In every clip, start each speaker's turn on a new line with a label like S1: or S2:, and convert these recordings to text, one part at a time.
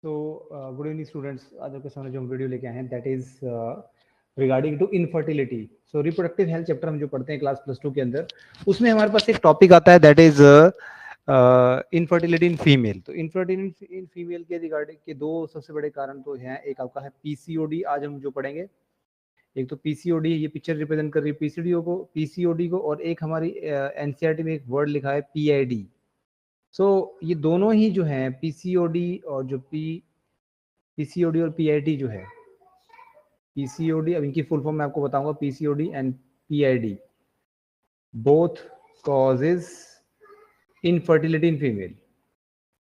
S1: तो good evening students, आज आपके सामने जो हम वीडियो लेके आए हैं that is regarding to infertility. So reproductive health chapter हम जो पढ़ते हैं क्लास +2 के अंदर, उसमें हमारे पास एक टॉपिक आता है that is infertility in female. तो इनफर्टिलिटी इन फीमेल के रिगार्डिंग के दो सबसे बड़े कारण तो हैं। एक आपका है पीसीओडी, आज हम जो पढ़ेंगे। एक तो पीसीओडी, ये पिक्चर रिप्रेजेंट कर रही है पीसीओडी को, और एक हमारी एनसीईआरटी में एक वर्ड लिखा है पीआईडी। सो ये दोनों ही जो हैं पीसीओडी और जो पीसीओडी और पीआईडी जो है, पीसीओडी, अब इनकी फुल फॉर्म मैं आपको बताऊंगा। PCOD and PID both causes infertility in female.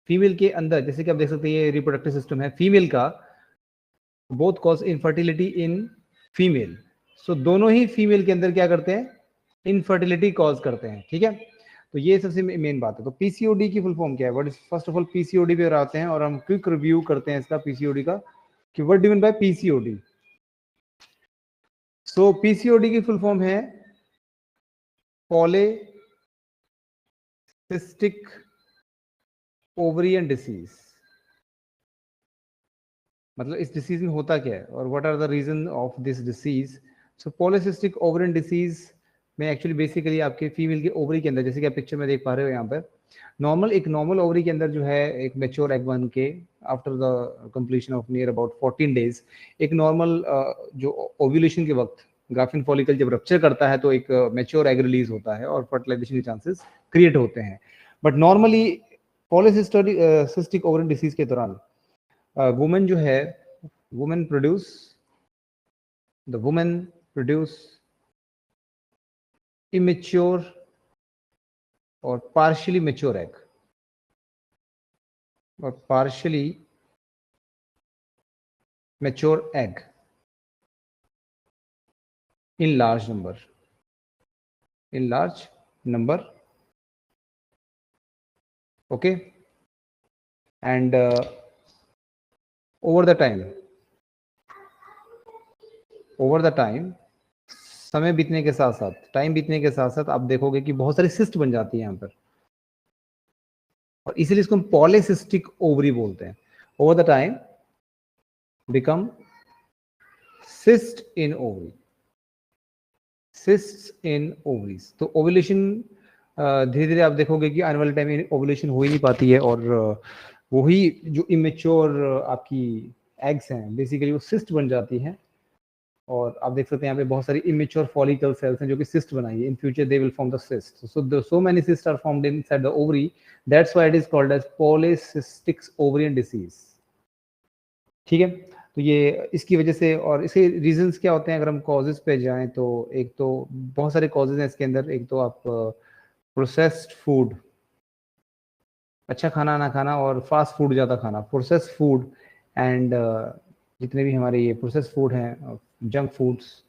S1: Female के अंदर, जैसे कि आप देख सकते हैं ये रिप्रोडक्टिव सिस्टम है फीमेल का, both cause infertility in female. So दोनों ही फीमेल के अंदर क्या करते हैं, इनफर्टिलिटी कॉज करते हैं। ठीक है, तो ये सबसे मेन बात है। तो पीसीओडी की फुल फॉर्म क्या है, what is, first of all PCOD पे आते हैं और हम क्विक रिव्यू करते हैं इसका पीसीओडी का कि what do mean by PCOD. So PCOD की फुल फॉर्म है पॉलीसिस्टिक ओवरियन डिसीज। मतलब इस डिसीज में होता क्या है और what are the reason of this disease. So polycystic ovarian disease में एक्चुअली बेसिकली आपके फीमेल के ओवरी के अंदर, जैसे कि आप पिक्चर में देख पा रहे हो यहाँ पर, एक नॉर्मल ओवरी के अंदर जो है एक मेच्योर एग बन के after the completion of near about 14 days एक नॉर्मल जो ओव्यूलेशन के वक्त ग्राफिन फॉलिकल जब रप्चर करता है तो एक मेच्योर एग रिलीज होता है और फर्टिलाइजेशन के चांसेस क्रिएट होते हैं। But normally polycystic ovarian disease के दौरान वुमेन जो है, वुमेन प्रोड्यूस immature और partially mature egg और partially mature egg in large number, okay, and over the time समय बीतने के साथ साथ, टाइम बीतने के साथ साथ आप देखोगे कि बहुत सारी सिस्ट बन जाती है यहाँ पर, और इसीलिए इसको हम पॉलीसिस्टिक ओवरी बोलते हैं। Over the time become cyst in ovary, cysts in ovaries. तो ओवुलेशन धीरे धीरे आप देखोगे कि आने वाले टाइम में ओवुलेशन हो ही नहीं पाती है, और वही जो इमेच्योर आपकी एग्स हैं बेसिकली वो सिस्ट बन जाती हैं। और आप देख सकते हैं यहाँ पे बहुत सारी इमेच्योर फॉलिकल सेल्स हैं जो कि सिस्ट बनाएंगे। In future they will form the cyst. So many cyst are formed inside the ovary, that's why it is called as polycystic ovarian disease. ठीक है, तो ये इसकी वजह से, और इसके रीजंस क्या होते हैं अगर हम कॉजेज पे जाएं तो एक तो बहुत सारे कॉजेज हैं इसके अंदर। एक तो आप प्रोसेस्ड फूड, अच्छा खाना ना खाना और फास्ट फूड ज़्यादा खाना, प्रोसेस्ड फूड एंड जितने भी हमारे ये प्रोसेस्ड फूड हैं, जंक फूड्स,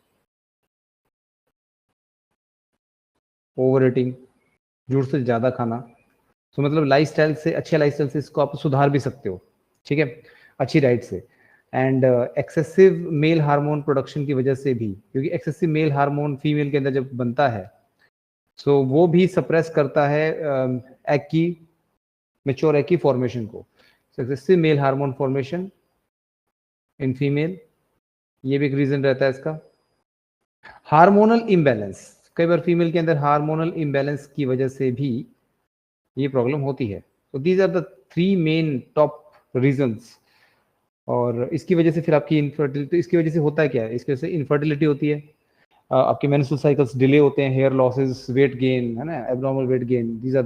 S1: ओवर ईटिंग, जरूरत से ज़्यादा खाना। तो मतलब लाइफस्टाइल से, अच्छे लाइफस्टाइल से इसको आप सुधार भी सकते हो। ठीक है, अच्छी डाइट से। And excessive male hormone production की वजह से भी, क्योंकि एक्सेसिव मेल हार्मोन फीमेल के अंदर जब बनता है सो वो भी सप्रेस करता है एग की, मेच्योर एग की फॉर्मेशन को। Excessive male hormone formation in female, ये भी एक रीजन रहता है इसका। हार्मोनल इम्बैलेंस, कई बार फीमेल के अंदर हार्मोनल इम्बैलेंस की वजह से भी ये प्रॉब्लम होती है। तो these are the 3 main top reasons. और इसकी वजह से फिर आपकी इनफर्टिलिटी, इसकी वजह से होता है क्या है, इसकी वजह से इनफर्टिलिटी होती है, आपके मेंस्ट्रुअल साइकिल्स डिले होते हैं, हेयर लॉसेस, वेट गेन, है ना, abnormal weight gain. These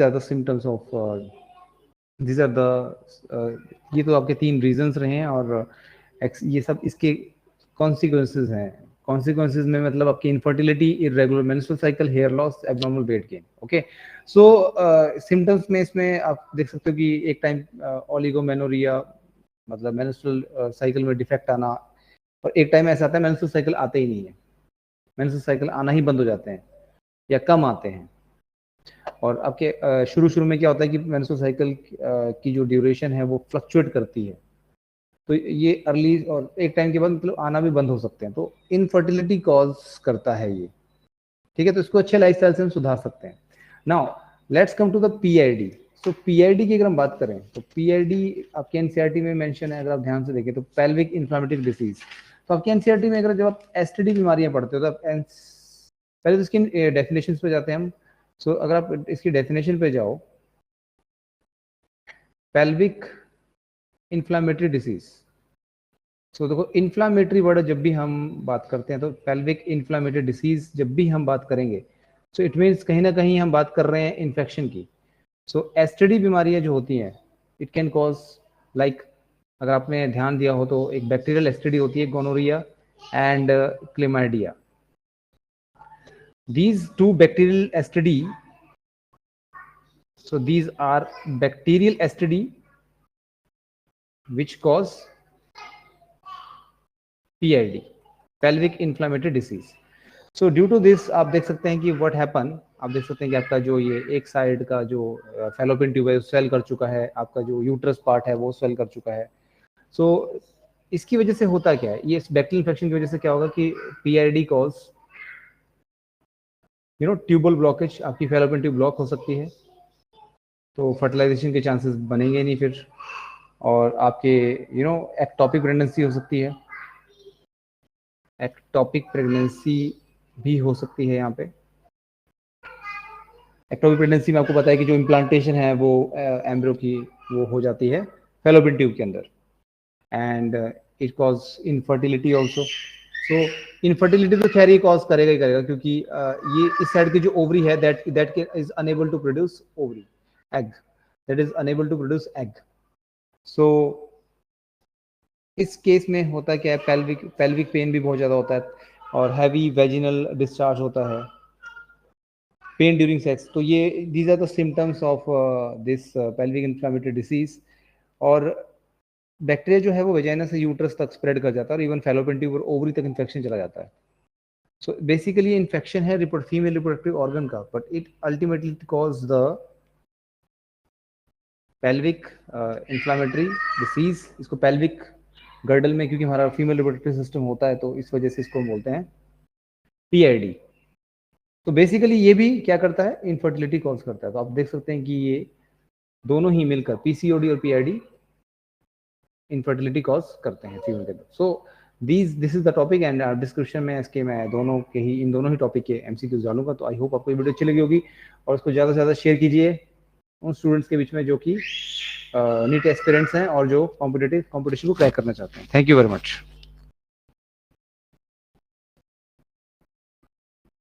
S1: are the symptoms of, these are the, ये तो आपके 3 रीजंस रहे हैं। और ये सब इसके कॉन्सिक्वेंसेज हैं। कॉन्सिक्वेंसेज में मतलब आपकी infertility, irregular menstrual cycle, hair loss, abnormal weight gain. Okay, so symptoms में इसमें आप देख सकते हो कि एक टाइम ओलिगोमेनोरिया, मतलब मेंस्ट्रुअल साइकिल में डिफेक्ट आना, और एक टाइम ऐसा आता है मेंस्ट्रुअल साइकिल आते ही नहीं है, मेंस्ट्रुअल साइकिल आना ही बंद हो जाते हैं या कम आते हैं। और आपके शुरू में क्या होता है कि मेंस्ट्रुअल साइकिल की जो ड्यूरेशन है वो फ्लक्चुएट करती है, तो ये अर्ली और एक टाइम के बाद मतलब आना भी बंद हो सकते हैं। तो इनफर्टिलिटी कॉज करता है ये। ठीक है, तो इसको अच्छे लाइफस्टाइल से हम सुधार सकते हैं। Now let's come to the PID. So PID की अगर हम बात करें तो पीआईडी आपके एनसीईआरटी में मेंशन है, अगर आप ध्यान से देखें तो पेल्विक इन्फ्लेमेटरी डिसीज। तो आपके एनसीईआरटी में अगर जब आप एसटीडी बीमारियां पढ़ते हो तो आप पहले तो इसकी डेफिनेशन पे जाते हैं हम। सो अगर आप इसकी डेफिनेशन पे जाओ, पेल्विक इन्फ्लेमेटरी डिसीज। सो देखो इन्फ्लामेटरी वर्ड जब भी हम बात करते हैं तो पेल्विक इन्फ्लामेटरी डिसीज जब भी हम बात करेंगे सो इट मीन्स कहीं ना कहीं हम बात कर रहे हैं इन्फेक्शन की। सो एसटीडी बीमारियां जो होती हैं इट कैन कॉज लाइक, अगर आपने ध्यान दिया हो तो एक बैक्टीरियल एसटीडी होती है gonorrhoea and chlamydia. these two bacterial STD, so these are bacterial STD which cause PID, pelvic inflammatory disease. So due to this आप देख सकते हैं कि what happen, आप देख सकते हैं कि आपका जो ये एक साइड का जो फेलोपियन ट्यूब है स्वेल कर चुका है, आपका जो यूट्रस पार्ट है वो स्वेल कर चुका है। सो इसकी वजह से होता क्या है, ये बैक्टीरियल इन्फेक्शन की वजह से क्या होगा कि PID कॉज ट्यूबल ब्लॉकेज, आपकी फेलोपियन ट्यूब ब्लॉक हो सकती है, तो फर्टिलाइजेशन के चांसेस बनेंगे नहीं फिर, और आपके एक्टोपिक प्रेगनेंसी हो सकती है, एक्टोपिक प्रेगनेंसी भी हो सकती है। यहाँ पे एक्टोपिक प्रेगनेंसी में आपको पता है कि जो इम्प्लांटेशन है वो एम्ब्रियो की वो हो जाती है फेलोपियन ट्यूब के अंदर, and it cause infertility also. So infertility तो खैर ये कॉज करेगा ही करेगा, क्योंकि ये इस साइड की जो ओवरी है that is unable to produce ovary egg, that is unable to produce egg. So इस केस में होता क्या है, पेल्विक पेन भी बहुत ज़्यादा होता है और हैवी वेजिनल डिस्चार्ज होता है, पेन ड्यूरिंग सेक्स। तो ये these are the symptoms of this pelvic inflammatory disease. और बैक्टीरिया जो है वो वेजाइना से यूट्रस तक स्प्रेड कर जाता है और इवन फेलोपियन ट्यूब और ओवरी तक इन्फेक्शन चला जाता है। सो बेसिकली इन्फेक्शन है फीमेल रिप्रोडक्टिव ऑर्गन का, but it ultimately cause the pelvic inflammatory disease. इसको पेल्विक गर्डल में, क्योंकि हमारा फीमेल रिप्रोडक्टिव सिस्टम होता है तो इस वजह से इसको बोलते हैं PID। तो बेसिकली ये भी क्या करता है, इनफर्टिलिटी कॉज करता है। तो आप देख सकते हैं कि ये दोनों ही मिलकर PCOD और PID इनफर्टिलिटी कॉज करते हैं फीमेल के अंदर। So this is the topic, and description में इसके मैं इन दोनों ही टॉपिक के MCQs डालूंगा। तो आई होप आपको ये वीडियो अच्छी लगी होगी, और उसको ज़्यादा से ज़्यादा शेयर कीजिए उन स्टूडेंट्स के बीच में जो कि नीट एस्पिरेंट्स हैं और जो कॉम्पिटिशन को क्रैक करना चाहते हैं। Thank you very much.